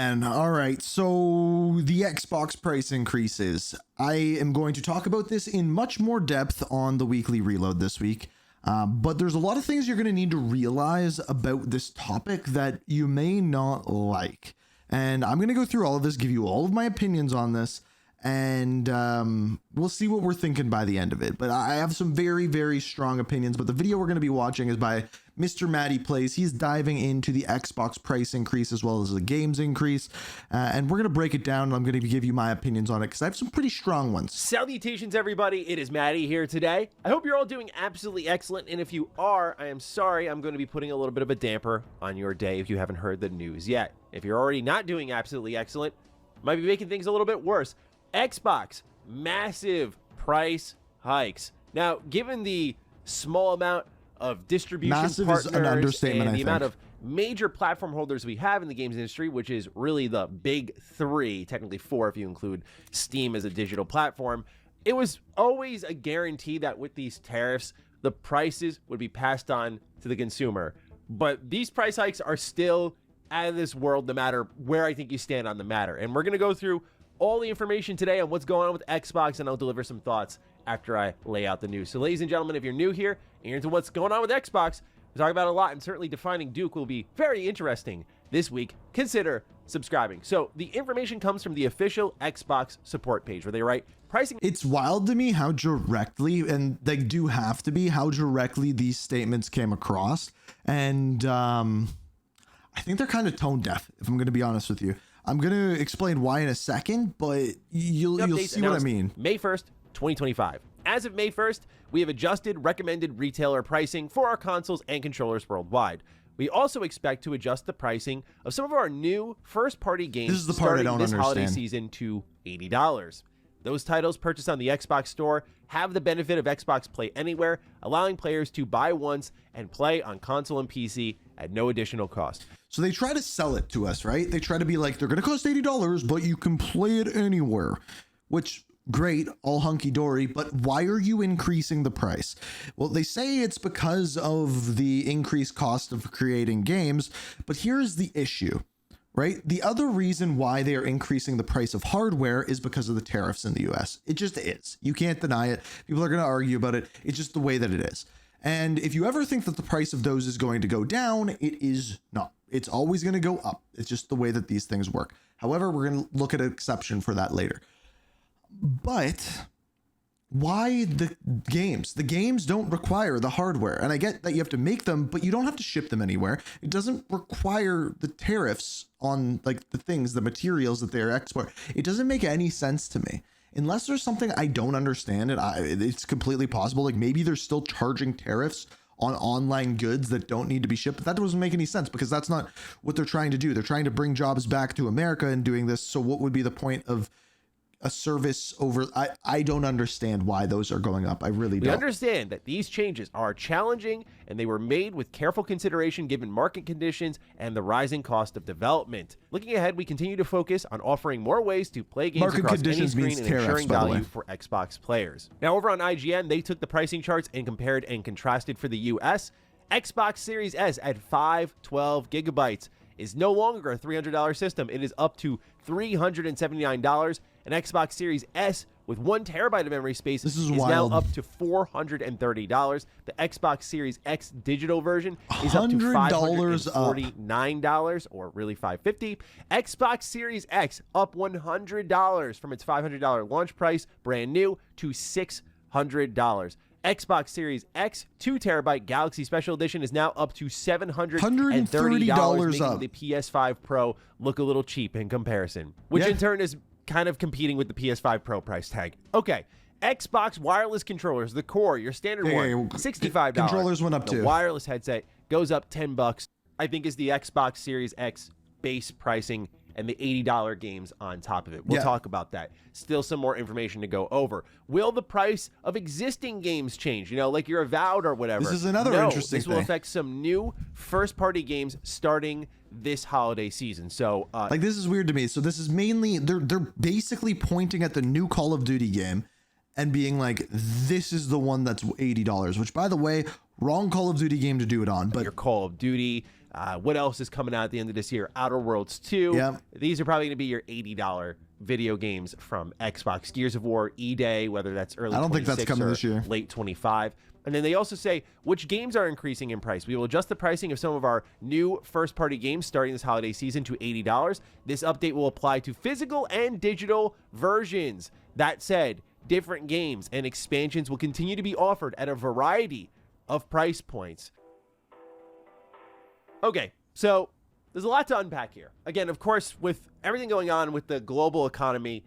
man. All right. So the Xbox price increases. I am going to talk about this in much more depth on the weekly reload this week. But there's a lot of things you're going to need to realize about this topic that you may not like. And I'm going to go through all of this, give you all of my opinions on this, and we'll see what we're thinking by the end of it. But I have some very, very strong opinions. But the video we're going to be watching is by Mr. Matty Plays. He's diving into the Xbox price increase as well as the games increase. And we're going to break it down. And I'm going to give you my opinions on it because I have some pretty strong ones. Salutations, everybody. It is Matty here today. I hope you're all doing absolutely excellent. And if you are, I am sorry. I'm going to be putting a little bit of a damper on your day if you haven't heard the news yet. If you're already not doing absolutely excellent, might be making things a little bit worse. Xbox, massive price hikes. Now, given the small amount of distribution Massive partners is an understatement, and the I amount think. of major platform holders we have in the games industry, which is really the big three, technically four if you include Steam as a digital platform, it was always a guarantee that with these tariffs, the prices would be passed on to the consumer. But these price hikes are still out of this world no matter where I think you stand on the matter. And we're going to go through all the information today on what's going on with Xbox, and I'll deliver some thoughts after I lay out the news. So ladies and gentlemen, if you're new here and you're into what's going on with Xbox, we talk about a lot, and certainly defining Duke will be very interesting this week. Consider subscribing. So the information comes from the official Xbox support page where they write pricing. It's wild to me how directly, and they do have to be, how directly these statements came across. And I think they're kind of tone deaf, if I'm going to be honest with you. I'm going to explain why in a second, but you'll see what I mean. May 1st, 2025. As of May 1st, we have adjusted recommended retailer pricing for our consoles and controllers worldwide. We also expect to adjust the pricing of some of our new first-party games This is the part I don't this holiday understand. season to $80. Those titles purchased on the Xbox Store have the benefit of Xbox Play Anywhere, allowing players to buy once and play on console and PC at no additional cost. So they try to sell it to us, right? They try to be like, they're going to cost $80, but you can play it anywhere, which great, all hunky dory. But why are you increasing the price? Well, they say it's because of the increased cost of creating games, but here's the issue, right? The other reason why they are increasing the price of hardware is because of the tariffs in the US. It just is. You can't deny it. People are going to argue about it. It's just the way that it is. And if you ever think that the price of those is going to go down, it is not. It's always going to go up. It's just the way that these things work. However, we're going to look at an exception for that later. But why the games? The games don't require the hardware. And I get that you have to make them, but you don't have to ship them anywhere. It doesn't require the tariffs on like the things, the materials that they're export. It doesn't make any sense to me. Unless there's something I don't understand, and it's completely possible. Like maybe they're still charging tariffs on online goods that don't need to be shipped. But that doesn't make any sense because that's not what they're trying to do. They're trying to bring jobs back to America and doing this. So what would be the point of a service over? I don't understand why those are going up. I really don't. We understand that these changes are challenging and they were made with careful consideration given market conditions and the rising cost of development. Looking ahead, we continue to focus on offering more ways to play games Market across any conditions screen means and tariffs, ensuring by the way. value for Xbox players. Now, over on IGN, they took the pricing charts and compared and contrasted for the US. Xbox Series S at 512 gigabytes is no longer a $300 system. It is up to $379. An Xbox Series S with 1 terabyte of memory space is wild. now up to $430. The Xbox Series X digital version is up to $549, or really $550. Xbox Series X up $100 from its $500 launch price, brand new, to $600. Xbox Series X 2 terabyte Galaxy Special Edition is now up to $730, $130 making up. the PS5 Pro look a little cheap in comparison, which in turn is kind of competing with the PS5 Pro price tag. Okay, Xbox wireless controllers, the core, your standard one, $65. Controllers went up the too. Wireless headset goes up $10. I think is the Xbox Series X base pricing and the $80 games on top of it. We'll talk about that. Still some more information to go over. Will the price of existing games change? You know, like your Avowed or whatever. This is another interesting this will thing. affect some new first-party games starting this holiday season. So, like, this is weird to me. So this is mainly, they're basically pointing at the new Call of Duty game and being like, this is the one that's $80, which, by the way, wrong Call of Duty game to do it on. But your Call of Duty, What else is coming out at the end of this year? Outer Worlds 2. Yep. These are probably going to be your $80 video games from Xbox. Gears of War, E-Day, whether that's early I don't think that's coming or this year. late 25. And then they also say which games are increasing in price. We will adjust the pricing of some of our new first-party games starting this holiday season to $80. This update will apply to physical and digital versions. That said, different games and expansions will continue to be offered at a variety of price points. Okay, so there's a lot to unpack here. Again, of course, with everything going on with the global economy,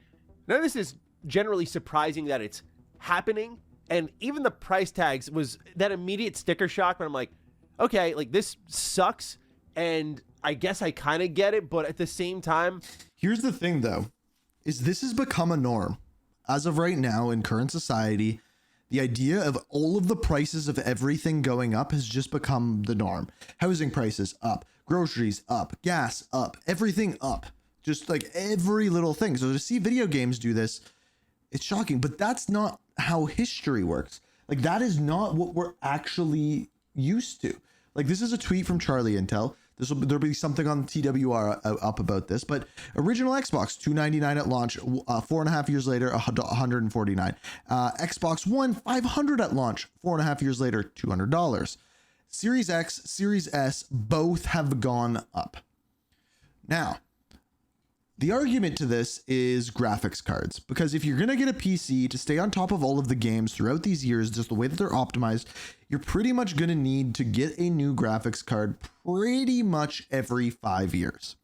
none of this is generally surprising that it's happening. And even the price tags was that immediate sticker shock when I'm like, okay, like this sucks. And I guess I kind of get it. But at the same time, here's the thing, though, is this has become a norm. As of right now in current society, the idea of all of the prices of everything going up has just become the norm. Housing prices up, groceries up, gas up, everything up, just like every little thing. So to see video games do this, it's shocking, but that's not how history works. Like that is not what we're actually used to. Like this is a tweet from Charlie Intel. There'll be something on TWR up about this, but original Xbox $299 at launch, 4.5 years later, $149. Xbox One $500 at launch, 4.5 years later, $200. Series X, Series S, both have gone up. Now, the argument to this is graphics cards, because if you're going to get a PC to stay on top of all of the games throughout these years, just the way that they're optimized, you're pretty much going to need to get a new graphics card pretty much every 5 years,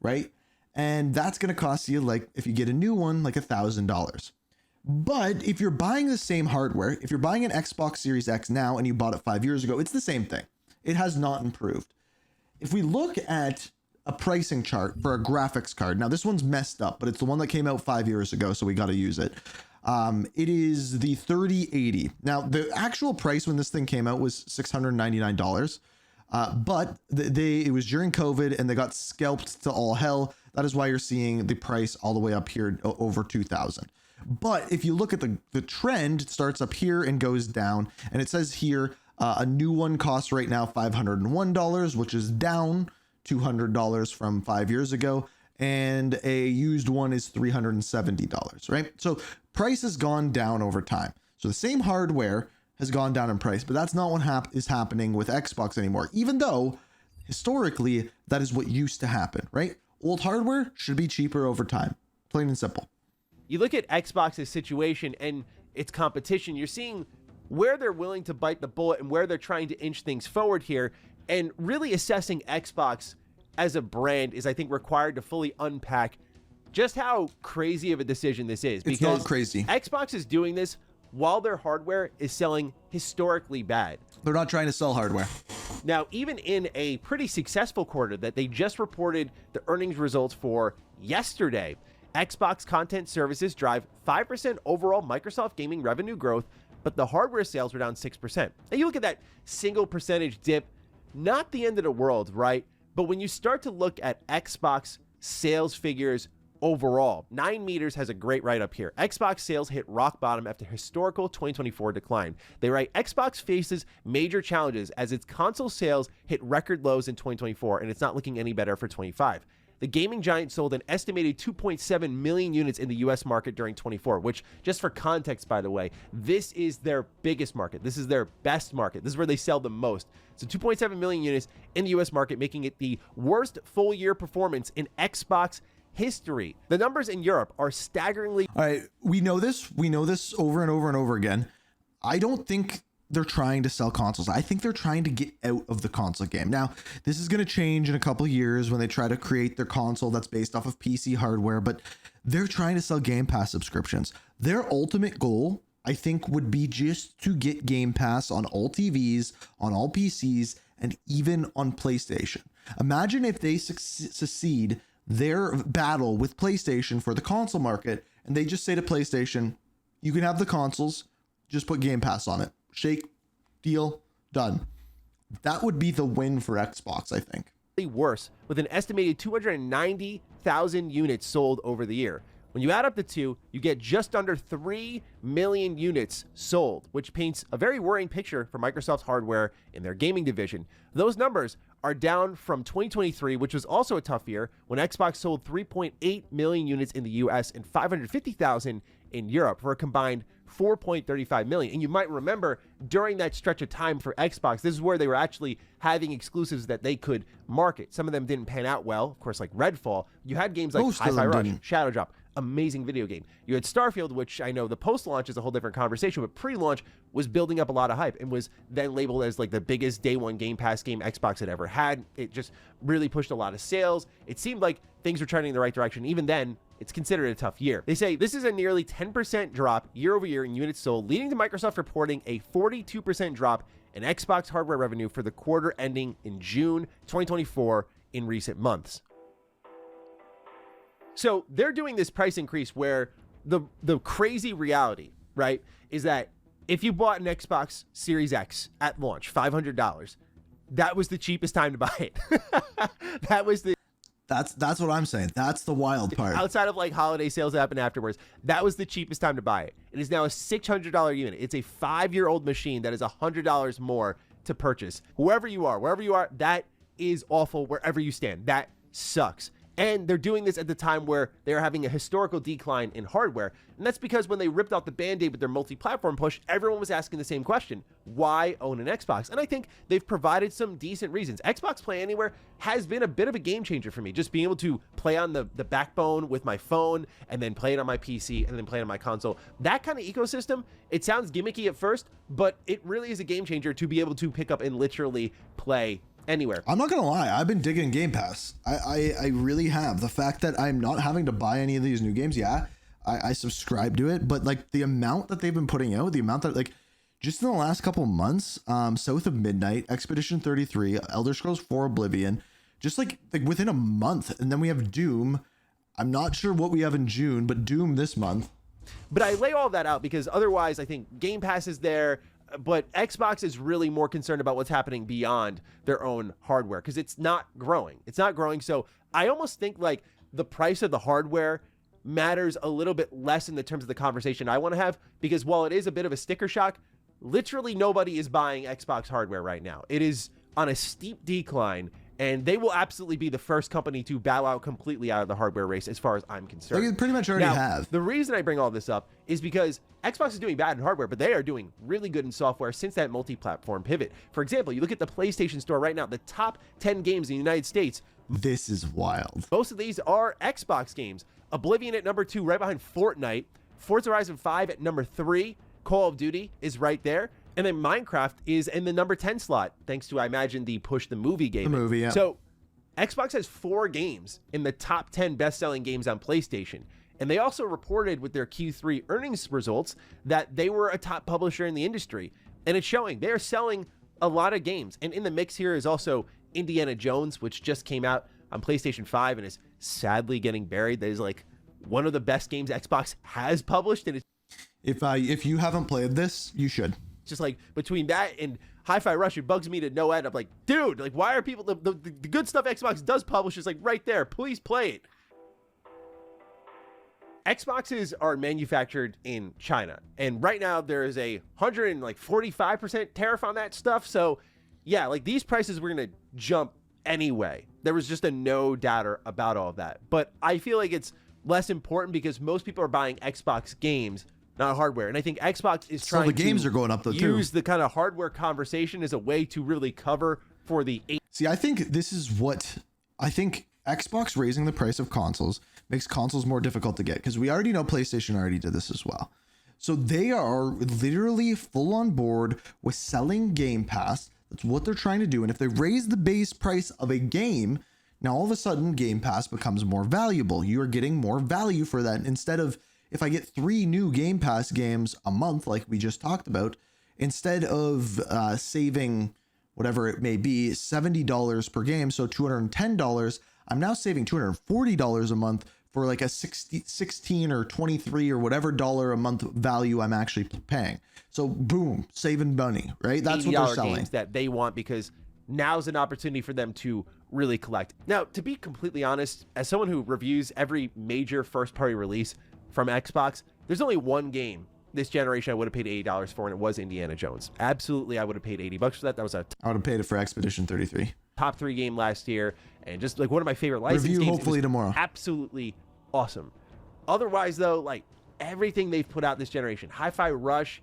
right? And that's going to cost you, like, if you get a new one, like $1,000. But if you're buying the same hardware, if you're buying an Xbox Series X now and you bought it 5 years ago, it's the same thing. It has not improved. If we look at a pricing chart for a graphics card. Now this one's messed up, but it's the one that came out 5 years ago, so we got to use it. It is the 3080. Now the actual price when this thing came out was $699, but it was during COVID and they got scalped to all hell. That is why you're seeing the price all the way up here over 2,000. But if you look at the trend, it starts up here and goes down, and it says here a new one costs right now $501, which is down $200 from 5 years ago, and a used one is $370, right? So price has gone down over time. So the same hardware has gone down in price, but that's not what is happening with Xbox anymore, even though historically that is what used to happen, right? Old hardware should be cheaper over time, plain and simple. You look at Xbox's situation and its competition, you're seeing where they're willing to bite the bullet and where they're trying to inch things forward here. And really assessing Xbox as a brand is, I think, required to fully unpack just how crazy of a decision this is. It's not crazy. Xbox is doing this while their hardware is selling historically bad. They're not trying to sell hardware. Now, even in a pretty successful quarter that they just reported the earnings results for yesterday, Xbox content services drive 5% overall Microsoft gaming revenue growth, but the hardware sales were down 6%. And you look at that single percentage dip, not the end of the world, right? But when you start to look at Xbox sales figures overall, 9 Meters has a great write-up here. Xbox sales hit rock bottom after historical 2024 decline. They write, Xbox faces major challenges as its console sales hit record lows in 2024, and it's not looking any better for 25. The gaming giant sold an estimated 2.7 million units in the US market during 24, which, just for context, by the way, this is their biggest market. This is their best market. This is where they sell the most. So 2.7 million units in the US market, making it the worst full year performance in Xbox history. The numbers in Europe are staggeringly... All right, we know this over and over and over again. I don't think they're trying to sell consoles. I think they're trying to get out of the console game. Now, this is going to change in a couple of years when they try to create their console that's based off of PC hardware, but they're trying to sell Game Pass subscriptions. Their ultimate goal, I think, would be just to get Game Pass on all TVs, on all PCs, and even on PlayStation. Imagine if they succeed their battle with PlayStation for the console market, and they just say to PlayStation, you can have the consoles, just put Game Pass on it. Shake, deal, done. That would be the win for Xbox, I think. Worse, with an estimated 290,000 units sold over the year. When you add up the two, you get just under 3 million units sold, which paints a very worrying picture for Microsoft's hardware in their gaming division. Those numbers are down from 2023, which was also a tough year when Xbox sold 3.8 million units in the US and 550,000 in Europe for a combined 4.35 million. And you might remember during that stretch of time for Xbox, this is where they were actually having exclusives that they could market. Some of them didn't pan out well, of course, like Redfall. You had games like Hi-Fi Rush, Shadow Drop, amazing video game. You had Starfield, which I know the post-launch is a whole different conversation, but pre-launch was building up a lot of hype and was then labeled as like the biggest day one Game Pass game Xbox had ever had. It just really pushed a lot of sales. It seemed like things were trending in the right direction. Even then, it's considered a tough year. They say this is a nearly 10% drop year over year in units sold, leading to Microsoft reporting a 42% drop in Xbox hardware revenue for the quarter ending in June 2024 in recent months. So they're doing this price increase where the crazy reality, right, is that if you bought an Xbox Series X at launch, $500, that was the cheapest time to buy it. That was the... That's what I'm saying. That's the wild part. Outside of like holiday sales that happen afterwards, that was the cheapest time to buy it. It is now a $600 unit. It's a 5-year-old machine that is $100 more to purchase. Wherever you are, that is awful wherever you stand. That sucks. And they're doing this at the time where they're having a historical decline in hardware. And that's because when they ripped out the Band-Aid with their multi-platform push, everyone was asking the same question. Why own an Xbox? And I think they've provided some decent reasons. Xbox Play Anywhere has been a bit of a game changer for me. Just being able to play on the backbone with my phone and then play it on my PC and then play it on my console. That kind of ecosystem, it sounds gimmicky at first, but it really is a game changer to be able to pick up and literally play anywhere. I'm not gonna lie, I've been digging Game Pass. I really have. The fact that I'm not having to buy any of these new games, I subscribe to it, but like the amount that they've been putting out, the amount that like just in the last couple of months, South of Midnight, Expedition 33, Elder Scrolls 4 Oblivion, just like within a month, and then we have Doom. I'm not sure what we have in June, but Doom this month. But I lay all that out because otherwise I think Game Pass is there. But Xbox is really more concerned about what's happening beyond their own hardware because it's not growing. It's not growing. So I almost think like the price of the hardware matters a little bit less in the terms of the conversation I want to have, because while it is a bit of a sticker shock, literally nobody is buying Xbox hardware right now. It is on a steep decline, and they will absolutely be the first company to bow out completely out of the hardware race as far as I'm concerned. They pretty much already have. The reason I bring all this up is because Xbox is doing bad in hardware, but they are doing really good in software since that multi-platform pivot. For example, you look at the PlayStation Store right now, the top 10 games in the United States. This is wild. Most of these are Xbox games. Oblivion at number 2, right behind Fortnite. Forza Horizon 5 at number 3. Call of Duty is right there. And then Minecraft is in the number 10 slot, thanks to, I imagine, the push the movie game. The movie, yeah. So Xbox has 4 games in the top 10 best-selling games on PlayStation. And they also reported with their Q3 earnings results that they were a top publisher in the industry. And it's showing. They are selling a lot of games. And in the mix here is also Indiana Jones, which just came out on PlayStation 5 and is sadly getting buried. That is like one of the best games Xbox has published. And it's if you haven't played this, you should. Just like between that and Hi-Fi Rush, it bugs me to no end. I'm like, dude, like why are people, the good stuff Xbox does publish is like right there. Please play it. Xboxes are manufactured in China, and right now there is a 145% tariff on that stuff. So yeah, like these prices were gonna jump anyway. There was just a no doubter about all of that. But I feel like it's less important because most people are buying Xbox games, not hardware. And I think Xbox is trying the games are going up though, too. Use the kind of hardware conversation as a way to really cover for the See, I think this is what I think Xbox raising the price of consoles makes consoles more difficult to get, because we already know PlayStation already did this as well. So they are literally full on board with selling Game Pass. That's what they're trying to do. And if they raise the base price of a game, now all of a sudden Game Pass becomes more valuable. You are getting more value for that. Instead of, if I get 3 new Game Pass games a month, like we just talked about, instead of saving whatever it may be, $70 per game, so $210, I'm now saving $240 a month for like a 16 or 23 or whatever dollar a month value I'm actually paying. So boom, saving money, right? That's what they're selling. Games that they want, because now's an opportunity for them to really collect. Now, to be completely honest, as someone who reviews every major first-party release from Xbox, there's only one game this generation I would have paid $80 for, and it was Indiana Jones. Absolutely, I would have paid $80 for that. That was a I would have paid it for Expedition 33. top 3 game last year, and just like one of my favorite licensed Review games. hopefully tomorrow. Absolutely awesome. Otherwise, though, like everything they've put out this generation, Hi-Fi Rush,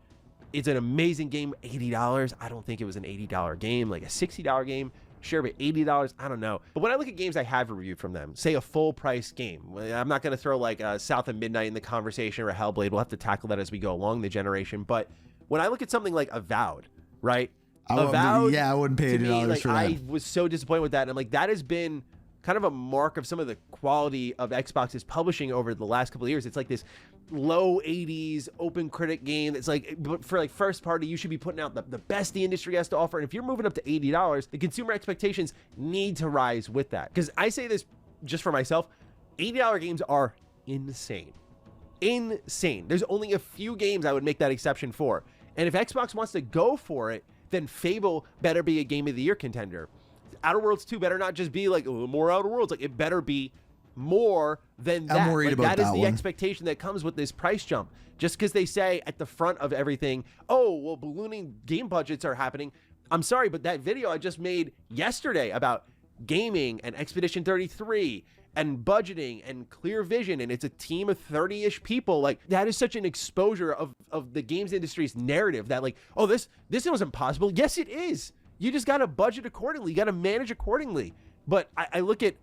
it's an amazing game. $80. I don't think it was an $80 game, like a $60 game. Sure, but $80, I don't know. But when I look at games I have reviewed from them, say a full price game, I'm not going to throw like South of Midnight in the conversation or Hellblade. We'll have to tackle that as we go along the generation. But when I look at something like Avowed, right? Avowed, I wouldn't pay $80 like, for that. I was so disappointed with that. And I'm like, that has been kind of a mark of some of the quality of Xbox's publishing over the last couple of years. It's like this low 80s open critic game. It's like, for like first party, you should be putting out the best the industry has to offer. And if you're moving up to $80, the consumer expectations need to rise with that. Because I say this just for myself, $80 games are insane. Insane. There's only a few games I would make that exception for. And if Xbox wants to go for it, then Fable better be a Game of the Year contender. Outer Worlds 2 better not just be like more Outer Worlds. Like, it better be more than that. I'm worried about that is that the one. expectation that comes with this price jump. Just because they say at the front of everything, oh, well, ballooning game budgets are happening. I'm sorry, but that video I just made yesterday about gaming and Expedition 33 and budgeting and clear vision, and it's a team of 30-ish people, like, that is such an exposure of the games industry's narrative that, like, oh, this wasn't possible. Yes, it is. You just got to budget accordingly. You got to manage accordingly. But I look at,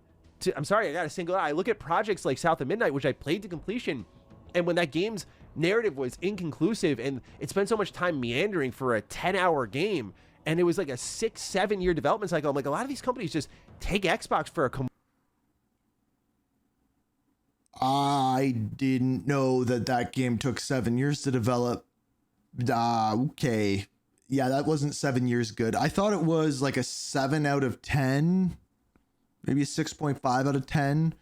I'm sorry, I got to single out. I look at projects like South of Midnight, which I played to completion, and when that game's narrative was inconclusive and it spent so much time meandering for a 10-hour game, and it was like a 6-7 year development cycle. I'm like, a lot of these companies just take Xbox for a I didn't know that game took 7 years to develop. Okay. Yeah, that wasn't 7 years good. I thought it was like a 7 out of 10, maybe a 6.5 out of 10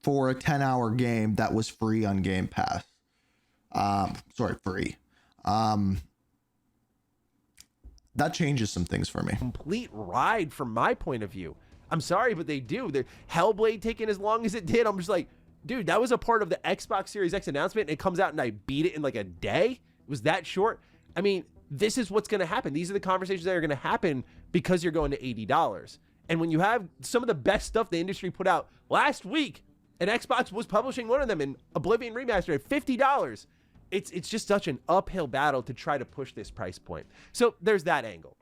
for a 10-hour game that was free on Game Pass. Free. That changes some things for me. complete ride from my point of view. I'm sorry, but they do. They're Hellblade taking as long as it did. I'm just like, dude, that was a part of the Xbox Series X announcement, and it comes out and I beat it in like a day. It was that short. I mean, this is what's going to happen. These are the conversations that are going to happen because you're going to $80. And when you have some of the best stuff the industry put out last week, and Xbox was publishing one of them in Oblivion Remastered at $50, it's just such an uphill battle to try to push this price point. So there's that angle.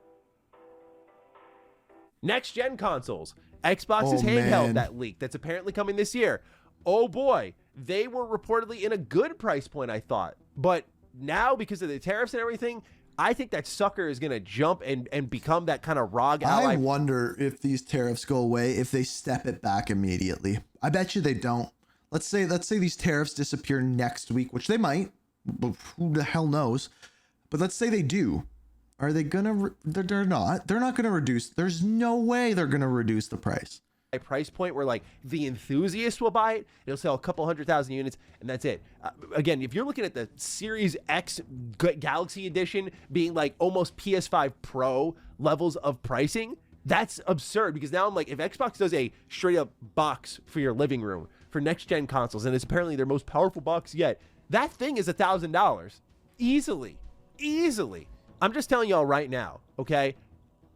Next gen consoles. Xbox's handheld that leaked that's apparently coming this year. Oh boy, they were reportedly in a good price point, I thought. But now, because of the tariffs and everything, I think that sucker is going to jump and become that kind of ROG ally. I wonder if these tariffs go away, if they step it back immediately. I bet you they don't. Let's say these tariffs disappear next week, which they might. But who the hell knows? But let's say they do. Are they gonna? They're not. They're not gonna reduce. There's no way they're gonna reduce the price. A price point where like the enthusiast will buy it, it'll sell a couple 100,000 units, and that's it. Again, if you're looking at the Series X Galaxy Edition being like almost PS5 Pro levels of pricing, that's absurd. Because now I'm like, if Xbox does a straight up box for your living room for next gen consoles, and it's apparently their most powerful box yet, that thing is $1,000 easily. I'm just telling y'all right now, okay?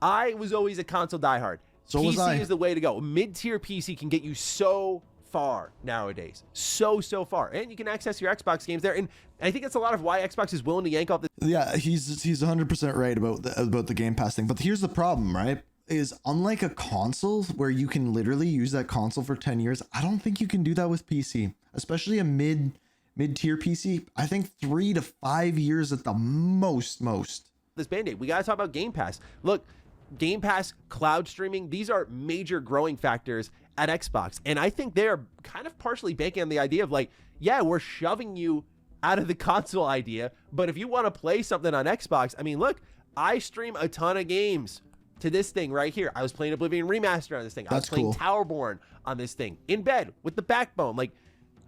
I was always a console diehard. So was I. PC is the way to go. Mid-tier PC can get you so far nowadays. So far. And you can access your Xbox games there. And I think that's a lot of why Xbox is willing to yank off the... Yeah, he's 100% right about the Game Pass thing. But here's the problem, right? Is unlike a console where you can literally use that console for 10 years, I don't think you can do that with PC. Especially a mid-tier PC. I think 3 to 5 years at the most. This Band-Aid. We got to talk about Game Pass. Look, Game Pass, cloud streaming, these are major growing factors at Xbox. And I think they're kind of partially banking on the idea of like, yeah, we're shoving you out of the console idea, but if you want to play something on Xbox, I mean, look, I stream a ton of games to this thing right here. I was playing Oblivion Remastered on this thing. I was playing Towerborn on this thing in bed with the backbone. Like,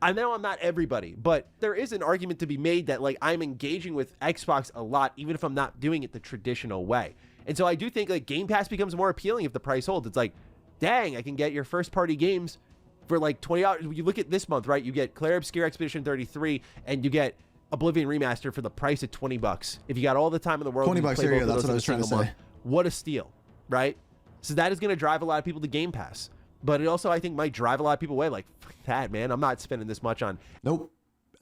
I know I'm not everybody, but there is an argument to be made that like I'm engaging with Xbox a lot, even if I'm not doing it the traditional way. And so I do think like Game Pass becomes more appealing if the price holds. It's like, dang, I can get your first party games for like $20. You look at this month, right? You get Clair Obscure Expedition 33 and you get Oblivion Remastered for the price of $20. If you got all the time in the world, $20, there you go. That's what I was trying to say. What a steal, right? So that is going to drive a lot of people to Game Pass. But it also, I think, might drive a lot of people away. Like, fuck that, man. I'm not spending this much on. Nope.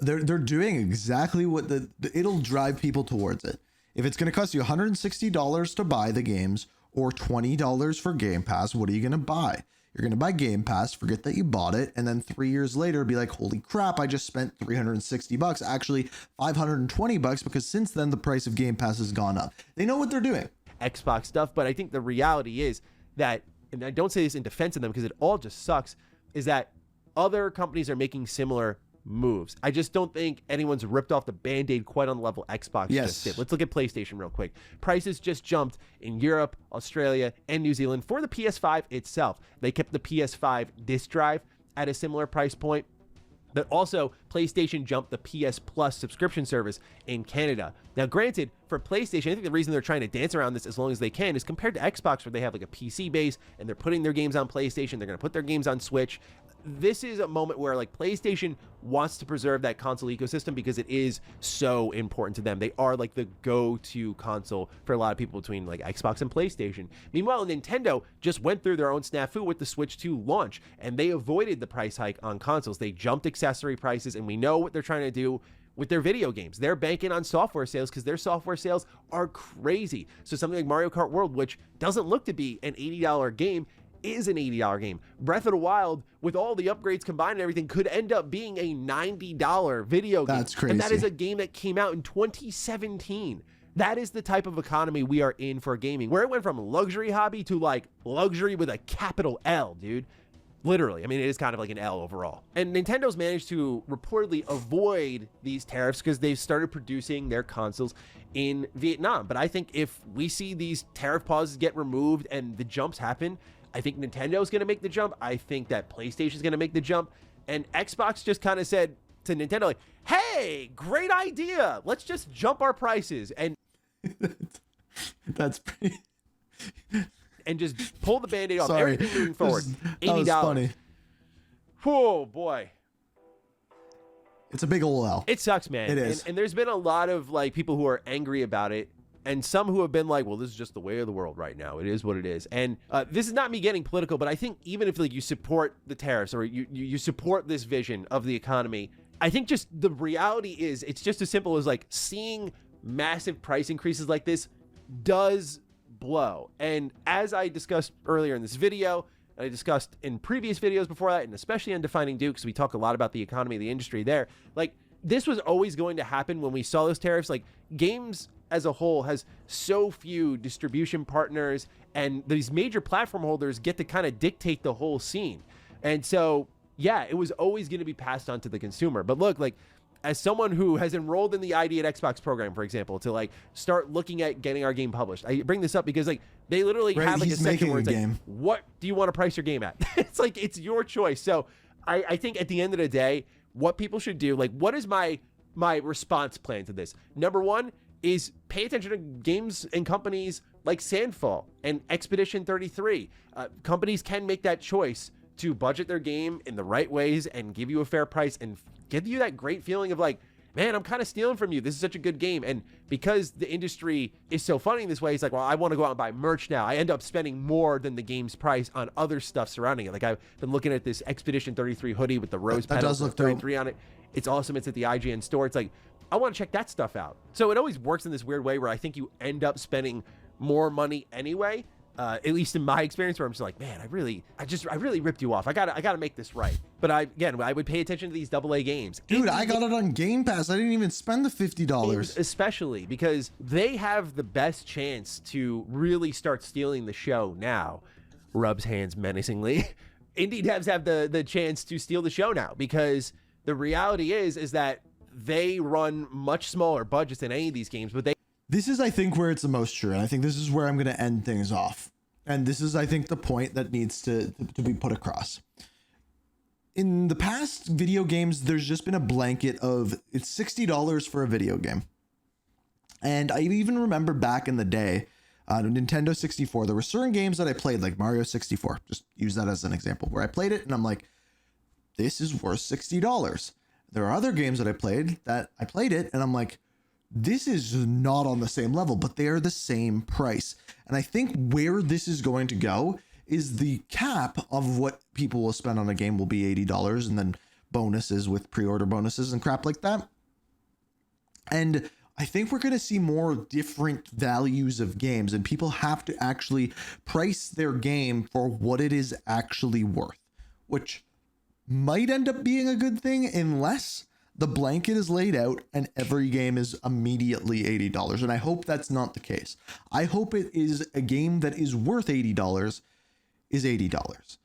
They're doing exactly what it'll drive people towards it. If it's going to cost you $160 to buy the games or $20 for Game Pass, what are you going to buy? You're going to buy Game Pass, forget that you bought it, and then 3 years later be like, holy crap, I just spent $360, actually $520, because since then the price of Game Pass has gone up. They know what they're doing. Xbox stuff, but I think the reality is that, and I don't say this in defense of them because it all just sucks, is that other companies are making similar moves. I just don't think anyone's ripped off the Band-Aid quite on the level Xbox just did. Let's look at PlayStation real quick. Prices just jumped in Europe, Australia, and New Zealand for the PS5 itself. They kept the PS5 disc drive at a similar price point. But also, PlayStation jumped the PS Plus subscription service in Canada. Now, granted, for PlayStation, I think the reason they're trying to dance around this as long as they can is compared to Xbox, where they have like a PC base and they're putting their games on PlayStation, they're going to put their games on Switch. This is a moment where like PlayStation wants to preserve that console ecosystem because it is so important to them. They are like the go-to console for a lot of people between like Xbox and PlayStation. Meanwhile, Nintendo just went through their own snafu with the Switch 2 launch, and they avoided the price hike on consoles. They jumped accessory prices, and we know what they're trying to do with their video games. They're banking on software sales because their software sales are crazy. So something like Mario Kart World, which doesn't look to be an $80 game, is an $80 game. Breath of the Wild, with all the upgrades combined and everything, could end up being a $90 video game. That's crazy. And that is a game that came out in 2017. That is the type of economy we are in for gaming, where it went from luxury hobby to like luxury with a capital L, dude. Literally. I mean, it is kind of like an L overall. And Nintendo's managed to reportedly avoid these tariffs because they've started producing their consoles in Vietnam. But I think if we see these tariff pauses get removed and the jumps happen, I think Nintendo's going to make the jump. I think that PlayStation's going to make the jump. And Xbox just kind of said to Nintendo, like, hey, great idea. Let's just jump our prices. And that's pretty... and just pull the Band-Aid off. Sorry. Everything moving forward. That was $80. funny. Oh, boy. It's a big ol' L. It sucks, man. It is. And there's been a lot of like people who are angry about it, and some who have been like, well, this is just the way of the world right now. It is what it is. And this is not me getting political, but I think even if like you support the tariffs or you support this vision of the economy, I think just the reality is it's just as simple as like seeing massive price increases like this does blow. And as I discussed earlier in this video, I discussed in previous videos before that, and especially on Defining Dukes, we talk a lot about the economy of the industry there. Like, this was always going to happen when we saw those tariffs. Like, games as a whole has so few distribution partners, and these major platform holders get to kind of dictate the whole scene. And so, yeah, it was always going to be passed on to the consumer. But look, like, as someone who has enrolled in the ID at Xbox program, for example, to like start looking at getting our game published, I bring this up because like they literally have like a section where it's like, what do you want to price your game at? It's like, it's your choice. So I think at the end of the day, what people should do, like, what is my response plan to this? Number one is pay attention to games and companies like Sandfall and Expedition 33. Companies can make that choice to budget their game in the right ways and give you a fair price and give you that great feeling of like, man, I'm kind of stealing from you. This is such a good game. And because the industry is so funny in this way, it's like, well, I want to go out and buy merch now. I end up spending more than the game's price on other stuff surrounding it. Like, I've been looking at this Expedition 33 hoodie with the rose petals with 33 on it. It's awesome. It's at the IGN store. It's like, I want to check that stuff out. So it always works in this weird way where I think you end up spending more money anyway. At least in my experience, where I'm just like, man, I really ripped you off. I gotta make this right. But I would pay attention to these AA games. Dude, I got it on Game Pass. I didn't even spend the $50. Especially because they have the best chance to really start stealing the show now. Rubs hands menacingly. Indie devs have the chance to steal the show now, because the reality is that they run much smaller budgets than any of these games, but this is, I think, where it's the most true. And I think this is where I'm going to end things off. And this is, I think, the point that needs to be put across. In the past video games, there's just been a blanket of it's $60 for a video game. And I even remember back in the day, on Nintendo 64, there were certain games that I played, like Mario 64. Just use that as an example, where I played it and I'm like, this is worth $60. There are other games that I played it and I'm like, This is not on the same level, but they are the same price. And I think where this is going to go is the cap of what people will spend on a game will be $80, and then bonuses with pre-order bonuses and crap like that. And I think we're going to see more different values of games, and people have to actually price their game for what it is actually worth, which might end up being a good thing unless the blanket is laid out and every game is immediately $80. And I hope that's not the case. I hope it is a game that is worth $80 is $80.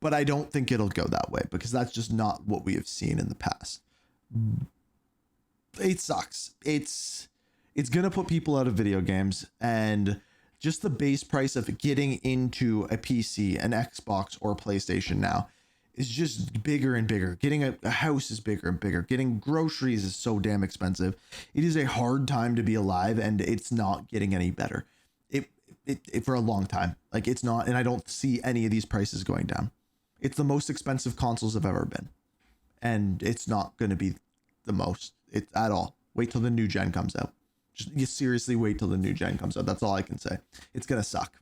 But I don't think it'll go that way, because that's just not what we have seen in the past. It sucks. It's going to put people out of video games, and just the base price of getting into a PC, an Xbox, or a PlayStation now is just bigger and bigger. Getting a house is bigger and bigger. Getting groceries is so damn expensive. It is a hard time to be alive, and it's not getting any better. It for a long time. Like, it's not, and I don't see any of these prices going down. It's the most expensive consoles have ever been, and it's not going to be the most at all. Wait till the new gen comes out. Just, you seriously wait till the new gen comes out. That's all I can say. It's going to suck.